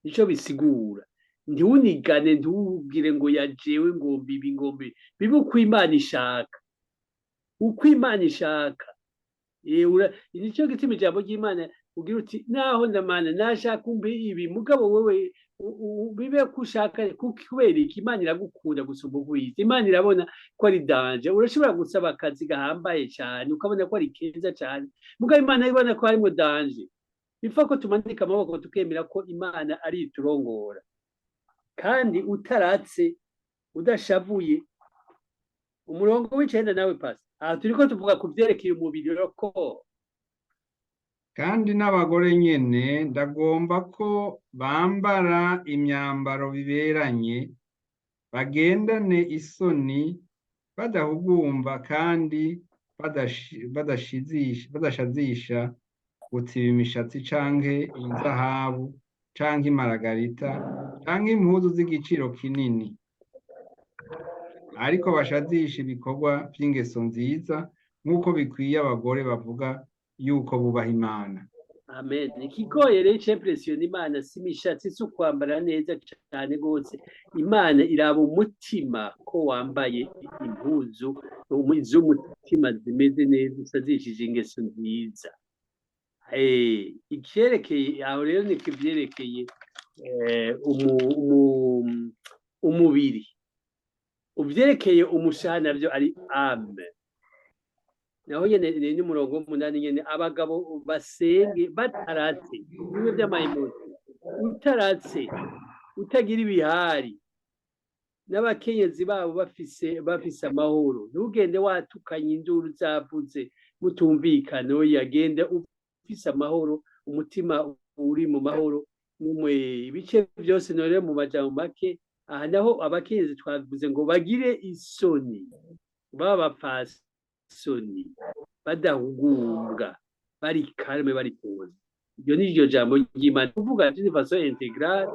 nicyo bisigura. Ntiwunigane, ntiwubwire ngo yajewe ngomba ibi ngomba ibi, bibe uko Imana ishaka, uko Imana ishaka. Nicyo gituma ijambo ry'Imana ugira uti naho ndamana nashaka umbe ibi, mugabo wewe bibe ko ushaka, kubera iki? Imana iragukunda gusumba ubuyizi, Imana irabona ko ari danje. Urashobora gusaba akazi gahambaye cyane ukabona ko ari keza cyane, mugabo Imana ibona ko harimo danje. Bipfa ko tumanika amaboko tukemera ko Imana ari iturongora, kandi utaratse udashavuye. Umurongo w'icenda nawe pasi, aha turiko tuvuga ku vyerekeye umubiri ko kandi n'abagore nyene ndagomba ko bambara imyambaro biberanye, bagendane isoni, badahugumba kandi badashazisha gutsiba imishatsi canke inzahabu canke imaragarita canke impuzu z'igiciro kinini, ariko bashazisha ibikorwa vy'ingeso nziza nk'uko bikwiye abagore bavuga yuko bubaha Imana. amen. Ikigoye rero c'impression Imana si imishatsi, si ukwambara neza cyane gose. Imana iraba umutima, ko wambaye impuzu z'umutima zimeze neza, usazishije ingeso nziza. Icyerekeye aho rero ni kivyerekeye umubiri. Uvyerekeye umushaha navyo ari amen. Naho nyene ni umurongo w'umunani nyene, abagabo basenge bataratse bimwe by'amayimoti, utaratse, utagira ibihari, n'abakenyezi babo bafise amahoro. Ntugende watukanye induru zavuze mutumvikana, yagenda ufise amahoro, umutima uri mu mahoro. Ibice byose nore mu majambo make. Aha naho abakenyezi twavuze ngo bagire isoni, b'abapfasoni, badahugumbwa, bari kalme, bari poze. Iryo ni ryo jambo ry'Imana kuvuga d'une façon intégrale.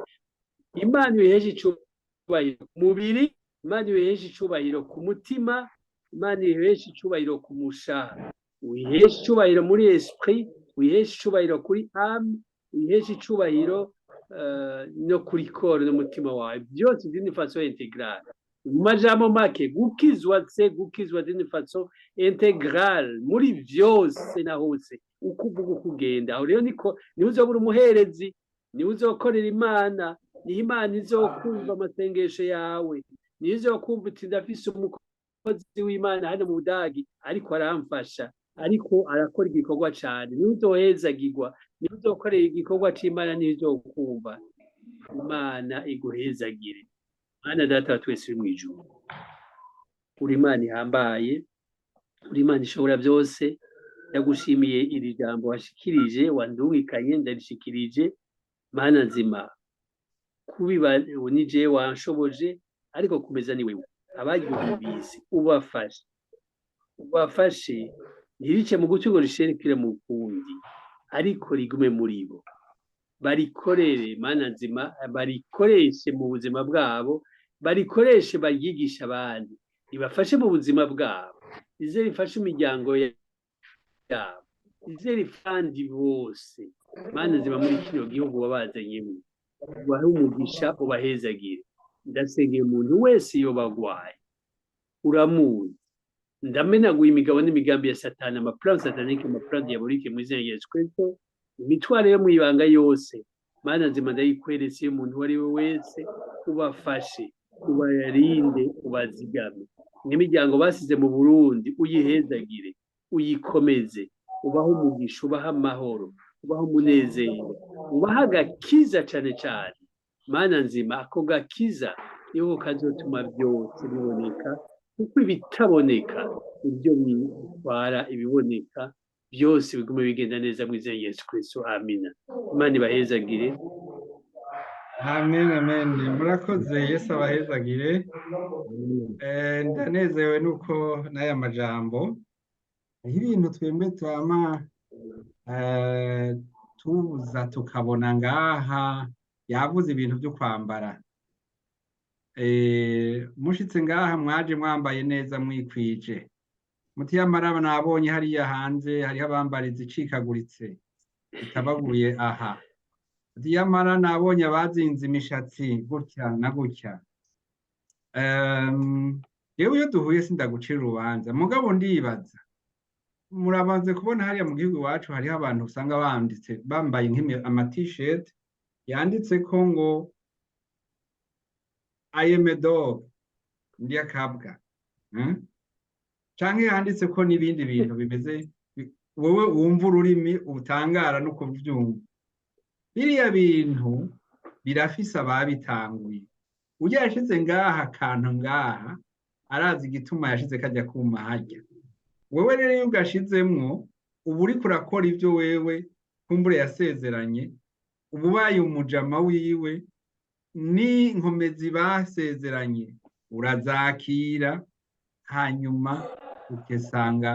Imana ihesha icubahiro ku mubiri, Imana ihesha icubahiro ku mutima, Imana ihesha icubahiro ku mushaha, uyihesha icubahiro muri esprit, uyihesha icubahiro kuri âme, uyihesha icubahiro no kuri corps n'umutima wawe, byose d'une façon intégrale. Mu majambo make, gukizwa d'une façon intégrale muri vyose na hose, uko uvuga uko ugenda. Aho rero niho uzobura umuherezi, niho uzokorera Imana, niho Imana izokumva amasengesho yawe, niho izokumva uti ndafise umukozi w'Imana hano mu Budagi ariko aramfasha, ariko arakora igikorwa cane. Niho uzohezagirwa, niho uzokorera igikorwa c'Imana, niho izokumva. Imana iguhezagire. Mana data wa twese uri mw'ijuru, uri Imana ihambaye, uri Imana ishobora byose. Ndagushimiye iri jambo washikirije, wandungikanye, ndarishikirije. Mana nzima, kubiba ni jewe wanshoboje, ariko kumeza ni wewe. Abaryumvise ubafashe, ntirice mu gutwi ngo risherekere mu kundi, ariko rigume muri bo. Barikorere Mana nzima, barikoreshe mu buzima bwabo, barikoreshe baryigisha abandi, ribafashe mu buzima bwabo, rize rifashe imiryango yabo, rize rifandi bose. Mana nzima, muri kino gihugu wabazanyemo, ubahe umugisha, ubahezagire. Ndasengeye umuntu wese yobagwaye, uramuzi, ndamenaguye imigabo n'imigambi ya Satani, amaplan satanike, amaplan diabolike mu izina rya Yesu Kristo. Imitwaro yo mwibanga yose, Mana nzima, ndayikweretse umuntu uwo ari we wese, ubafashe, ubarinde, ubazigame. N'imiryango basize mu Burundi uyihezagire, uyikomeze, ubaho umugisha, ubaho amahoro, ubaho umunezero, ubaho agakiza cane cane. Mana nzima, ako gakiza niho kazotuma byose biboneka, kuko ibitaboneka ibyo bitwara ibiboneka, byose bigume bigenda neza mu izina rya Yesu Kristo. Amina. Imana ibahezagire. Amen, amen. Murakoze, Yesu abahezagire. Ndanezewe nuko n'aya majambo ibintu twembe twama tuza tukabona ngaha, yavuze ibintu byo kwambara. Mushitse ngaha mwaje mwambaye neza mwikwije, mutiyamara nabonye hariya hanze hariho abambara izicikaguritse, utabaguye aha yamara nabonye abazinze imishatsi gutya na gutya yewe iyo duhuye sindagucira urubanza mugabo ndibaza murabanze kubona hariya mu gihugu iwacu hariho abantu usanga bambaye ama-t-shirt yanditseko ngo I am a dog ndi akabwa canke yanditseko n'ibindi bintu bimeze wowe wumva ururimi utangara no kuvyumva biriya bintu birafise ababitanguye ujya yashize ngaha akantu ngaha arazi igituma yashize kajya kuma harya wewe rero iyo ugashizemwo uba uriko urakora ivyo wewe kumbure yasezeranye uba ubaye umujama wiwe n'inkomezi basezeranye urazakira hanyuma ukesanga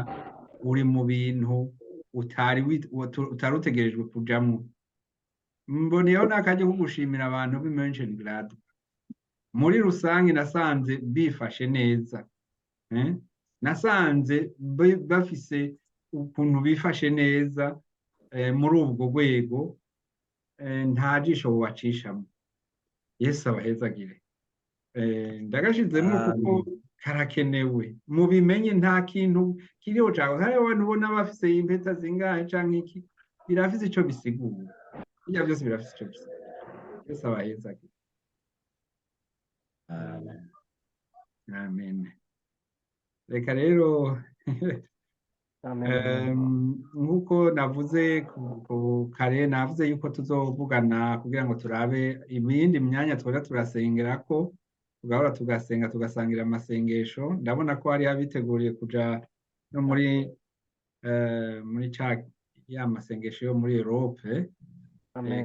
uri mu bintu utari utegerejwe kujamwo mboneyeho n'akajya ko gushimira abantu b'Immension Grad muri rusange nasanze bifashe neza nasanze bafise ukuntu bifashe neza muri ubwo rwego nta jisho bubacishamo Yesu abahezagire ndagashizemo kuko karakenewe mubimenye nta kintu kiriho cawe hari abantu ubona bafise impeta zingahe canke iki birafise ico bisigura ibyo byose birafise ico bisigura Yesu abahezagire amen reka rero nk'uko navuze kare navuze yuko tuzovugana kugira ngo turabe ibindi myanya twora turasengerako tugahora tugasenga tugasangira amasengesho ndabona ko hari abiteguriye kuja no muri ya masengesho yo muri Europe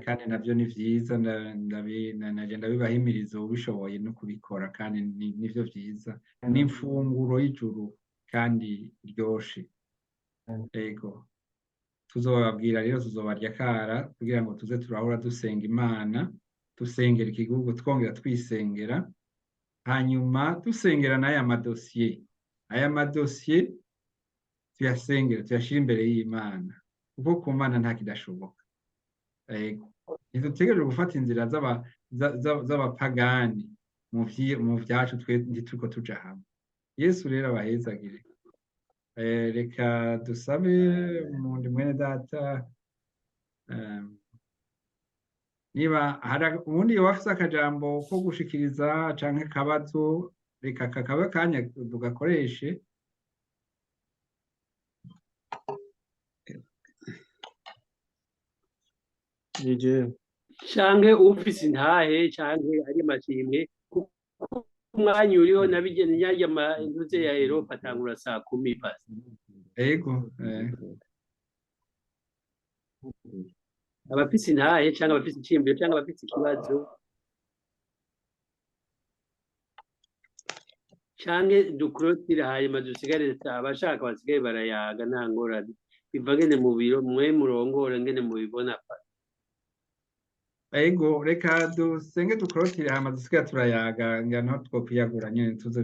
kandi navyo ni vyiza nagenda bibahimiriza ubishoboye no kubikora kandi nivyo vyiza n'imfunguro y'ijuru kandi ryoshe ego tuzobabwira rero tuzobarya kara kugira ngo tuze turahora dusenga Imana dusengera igihugu twongera twisengera hanyuma dusengera n'aya madosiye tuyasengera tuyashira imbere y'Imana kuko ku Mana nta kidashoboka ntidutegereje gufata inzira z'abapagani mu vyacu twe turiko tuja hamwe Yesu rero abahezagire reka dusabe mundi mwene data niba hari ubundi wafise akajambo ko gushikiriza canke kabazo reka kakaba kanya tugakoreshe canke ufise intahe canke ari mashimwe kuko umwanya uriho nabigene nyarya intuze ya Europa atangura saa 10 pasi ego abafise intahe canke abafise icimbiro canke abafise ikibazo canke dukurotira hanyuma dusigare abashaka basigaye barayaga nta ngorane biva ngene mu biro mwe murongora ngene mubibona ego reka dusenge dukurotire hama dusigare turayaga ngano twokwiyagura nyene tuze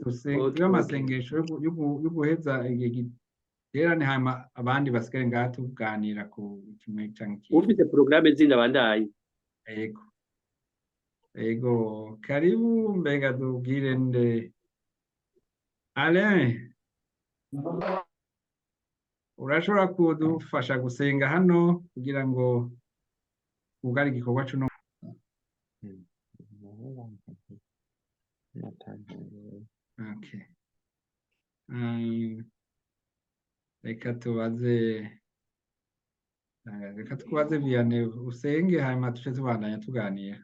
dusenge amasengesho yo guheza igiterane hama abandi basigare ngaha tuganira ku kimwe canke ufite programme zindi abandaye ego karibu mbega dubwire nde Alain urashobora kudufasha gusenga hano kugira ngo ugari igikorwa cuno okay reka tubaze Vianney usenge hanyuma tuce tubandanya tuganira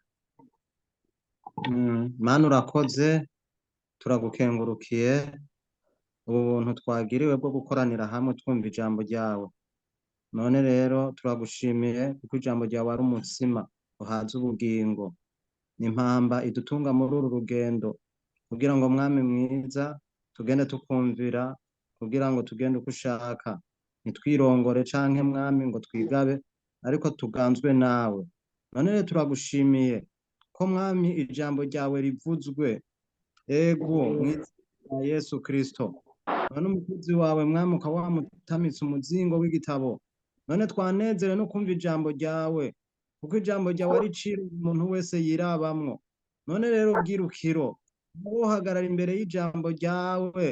Mana urakoze turagukengurukiye ubu buntu twagiriwe bwo gukoranira hamwe twumva ijambo ryawe none rero turagushimiye kuko ijambo ryawe ari umutsima uhaza ubugingo n'impamba idutunga muri uru rugendo kugira ngo mwami mwiza tugende tukumvira kugira ngo tugende uko ushaka ntitwirongore canke mwami ngo twigabe ariko tuganzwe nawe none rero turagushimiye ko mwami ijambo ryawe rivuzwe ego mwizina Yesu Kristo none umukozi wawe mwami ukaba wamutamitse umuzingo w'igitabo none twanezerewe no kumva ijambo ryawe, kuko ijambo ryawe ari iciro umuntu wese yirabamwo. None rero bwirukiro, wohagarara imbere y'ijambo ryawe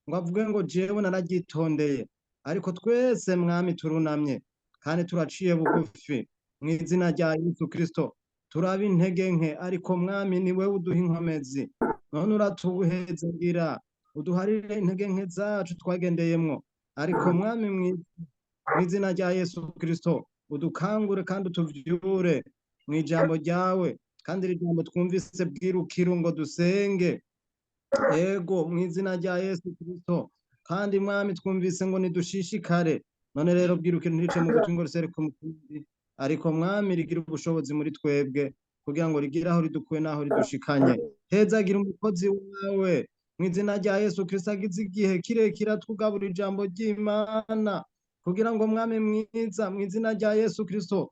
ngo avuge ngo jewe nararyitondeye, ariko twese mwami turunamye kandi turaciye bugufi mu izina rya Yesu Kristo, turaba intege nke, ariko mwami ni wewe uduha inkomezi. None uratuhezagira, uduharire intege nke zacu twagendeyemwo, ariko mwami mu izina rya Yesu Kristo udukangure kandi utuvyure mu ijambo ryawe, kandi iri jambo twumvise bwirukiro ngo dusenge, ego mu izina rya Yesu Kristo. Kandi mwami twumvise ngo nidushishikare, none rero bwirukiro ntirice mu gutwi ngo risere ku mukundi, ariko mwami rigira ubushobozi muri twebwe kugira ngo rigire aho ridukuye n'aho ridushikanye. Hezagira umukozi wawe mu izina rya Yesu Kristo, agize igihe kirekire atugabura ijambo ry'Imana, kugira ngo mwami mwiza mu izina rya Yesu Kristo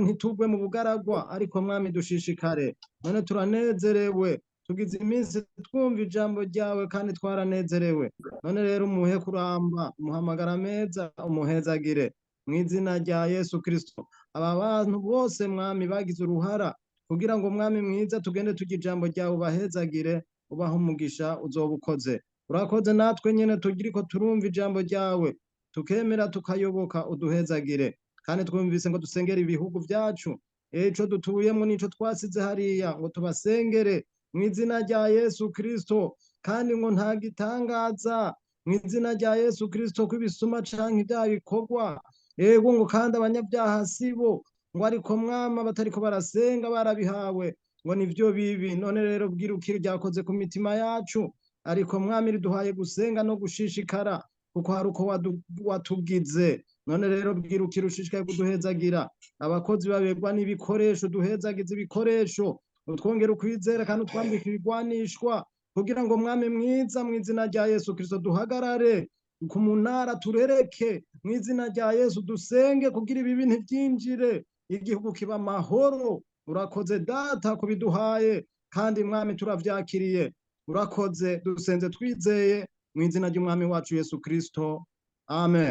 ntitugwe mu bugaragwa, ariko mwami dushishikare. None turanezerewe, tugize iminsi twumva ijambo ryawe kandi twaranezerewe. None rero umuhe kuramba, umuhamagara meza, umuhezagire mu izina rya Yesu Kristo. Aba bantu bose mwami bagize uruhara kugira ngo mwami mwiza tugende tugira ijambo ryawe, ubahezagire, ubaha umugisha, uzoba ukoze. Urakoze natwe nyene tugiriko turumva ijambo ryawe, tukemera tukayoboka, uduhezagire. Kandi twumvise ngo dusengere ibihugu vyacu, ico dutuyemwo n'ico twasize hariya, ngo tubasengere mu izina rya Yesu Kristo. Kandi ngo nta gitangaza mu izina rya Yesu Kristo ko ibisuma canke ibyaha bikorwa, ego ngo kandi abanyabyaha sibo, ngo ariko mwama batariko barasenga barabihawe, ngo nivyo bibi. None rero bwirukiro ryakoze ku mitima yacu, ariko mwami riduhaye gusenga no gushishikara, kuko hari uko watubwize. None rero bwirukiro ushishikaye kuduhezagira, abakozi babegwa n'ibikoresho, duhezagize ibikoresho, utwongera ukwizera kandi utwambika ibigwanishwa, kugira ngo mwami mwiza mu izina rya Yesu Kristo duhagarare ku munara turereke mu izina rya Yesu, dusenge kugira ibibi ntivyinjire, igihugu kiba amahoro. Urakoze data kubiduhaye, kandi mwami turavyakiriye. Urakoze, dusenze twizeye mu izina ry'umwami wacu Yesu Kristo, amen.